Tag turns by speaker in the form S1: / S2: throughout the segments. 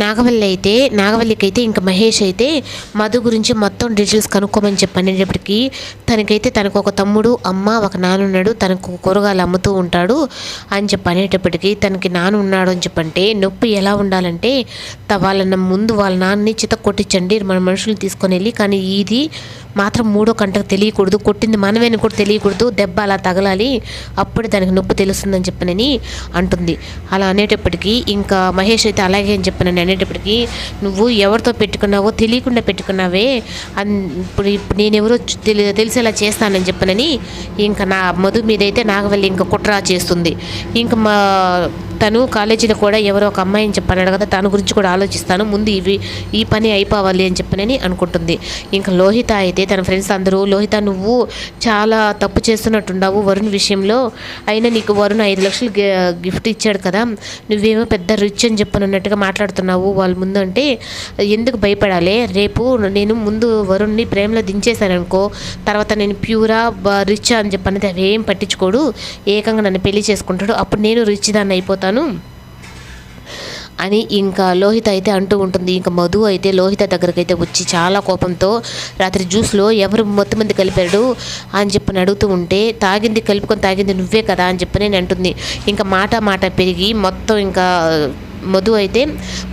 S1: నాగవల్లికైతే ఇంకా మహేష్ అయితే మధు గురించి మొత్తం డీటెయిల్స్ కనుక్కోమని చెప్పనేటప్పటికీ తనకు ఒక తమ్ముడు అమ్మ ఒక నాన్న ఉన్నాడు, తనకు కూరగాయలు అమ్ముతూ ఉంటాడు అని చెప్పనేటప్పటికీ తనకి నాన్న ఉన్నాడు అని చెప్పంటే నొప్పి ఎలా ఉండాలంటే ముందు వాళ్ళ నాన్నని చిత కొట్టించండి మన మనుషులు తీసుకొని వెళ్ళి, కానీ ఇది మాత్రం మూడో కంటకు తెలియకూడదు, కొట్టింది మనమేని కూడా తెలియకూడదు, దెబ్బ అలా తగలాలి, అప్పుడు దానికి నొప్పి తెలుస్తుందని చెప్పనని అంటుంది. అలా అనేటప్పటికీ ఇంకా మహేష్ అయితే అలాగే అని చెప్పనని అనేటప్పటికీ నువ్వు ఎవరితో పెట్టుకున్నావో తెలియకుండా పెట్టుకున్నావే, ఇప్పుడు నేనెవరో తెలిసేలా చేస్తానని చెప్పనని ఇంకా నా మధు మీదైతే నాగవల్లి ఇంకా కుట్ర చేస్తుంది. ఇంకా తను కాలేజీలో కూడా ఎవరో ఒక అమ్మాయిని చెప్పన్నాడు కదా, తన గురించి కూడా ఆలోచిస్తాను, ముందు ఈ పని అయిపోవాలి అని చెప్పనని అనుకుంటుంది. ఇంకా లోహిత అయితే తన ఫ్రెండ్స్ అందరూ లోహిత నువ్వు చాలా తప్పు చేస్తున్నట్టున్నావు వరుణ్ విషయంలో, అయినా నీకు వరుణ్ 5 లక్షలు గిఫ్ట్ ఇచ్చాడు కదా, నువ్వేమో పెద్ద రిచ్ అని చెప్పనున్నట్టుగా మాట్లాడుతున్నావు వాళ్ళ ముందు అంటే ఎందుకు భయపడాలి, రేపు నేను ముందు వరుణ్ని ప్రేమలో దించేశాను అనుకో, తర్వాత నేను ప్యూరా రిచ్ అని చెప్పనేది అవేం పట్టించుకోడు, ఏకంగా నన్ను పెళ్లి చేసుకుంటాడు, అప్పుడు నేను రిచ్ దాన్ని అయిపోతాను అని ఇంకా లోహిత అయితే అంటూ ఉంటుంది. ఇంకా మధు అయితే లోహిత దగ్గరికి అయితే వచ్చి చాలా కోపంతో రాత్రి జ్యూస్లో ఎవరు మొత్తం మంది కలిపాడు అని చెప్పని అడుగుతూ ఉంటే కలుపుకొని తాగింది నువ్వే కదా అని చెప్పని అంటుంది. ఇంకా మాట పెరిగి మొత్తం ఇంకా మధు అయితే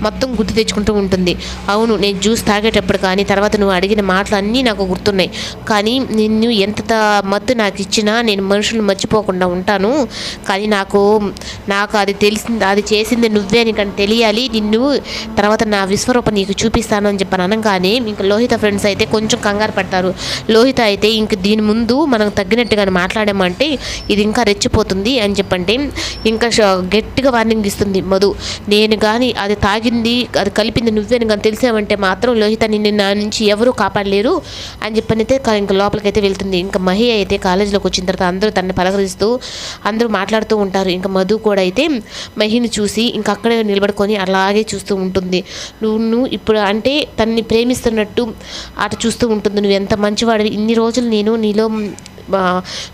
S1: మొత్తం గుర్తు తెచ్చుకుంటూ ఉంటుంది. అవును నేను జ్యూస్ తాగేటప్పుడు కానీ తర్వాత నువ్వు అడిగిన మాటలు అన్నీ నాకు గుర్తున్నాయి, కానీ నిన్ను ఎంత మత్తు నాకు ఇచ్చినా నేను మనుషులు మర్చిపోకుండా ఉంటాను, కానీ నాకు అది చేసింది నువ్వే అని కానీ తెలియాలి, నిన్ను తర్వాత నా విశ్వరూపం నీకు చూపిస్తాను అని చెప్పని అనగానే ఇంకా లోహిత ఫ్రెండ్స్ అయితే కొంచెం కంగారు పడతారు. లోహిత అయితే ఇంక దీని ముందు మనం తగ్గినట్టుగానే మాట్లాడామంటే ఇది ఇంకా రెచ్చిపోతుంది అని చెప్పంటే ఇంకా గట్టిగా వార్నింగ్ ఇస్తుంది మధు. నేను కానీ అది తాగింది అది కలిపింది నువ్వేని కానీ తెలిసావంటే మాత్రం లోహిత నిన్ను నా నుంచి ఎవరూ కాపాడలేరు అని చెప్పనైతే ఇంకా లోపలికైతే వెళ్తుంది. ఇంకా మహి అయితే కాలేజీలోకి వచ్చిన తర్వాత అందరూ తనని పలకరిస్తూ అందరూ మాట్లాడుతూ ఉంటారు. ఇంకా మధు కూడా అయితే మహిని చూసి ఇంకా అక్కడే నిలబడుకొని అలాగే చూస్తూ ఉంటుంది. నువ్వు ఇప్పుడు అంటే తనని ప్రేమిస్తున్నట్టు అటు చూస్తూ ఉంటుంది. నువ్వు ఎంత మంచివాడివి, ఇన్ని రోజులు నేను నీలో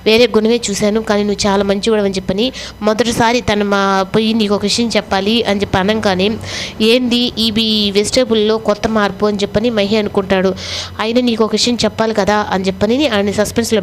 S1: వేరే గుణమే చూశాను, కానీ నువ్వు చాలా మంచివాడు అని చెప్పని మొదటిసారి తను పోయి నీకు ఒక విషయం చెప్పాలి అని చెప్పి అనగానే ఏంది ఇవి వెజిటేబుల్లో కొత్త మార్పు అని చెప్పని మహి అనుకుంటాడు. అయినా నీకు ఒక విషయం చెప్పాలి కదా అని చెప్పని ఆయన సస్పెన్స్లో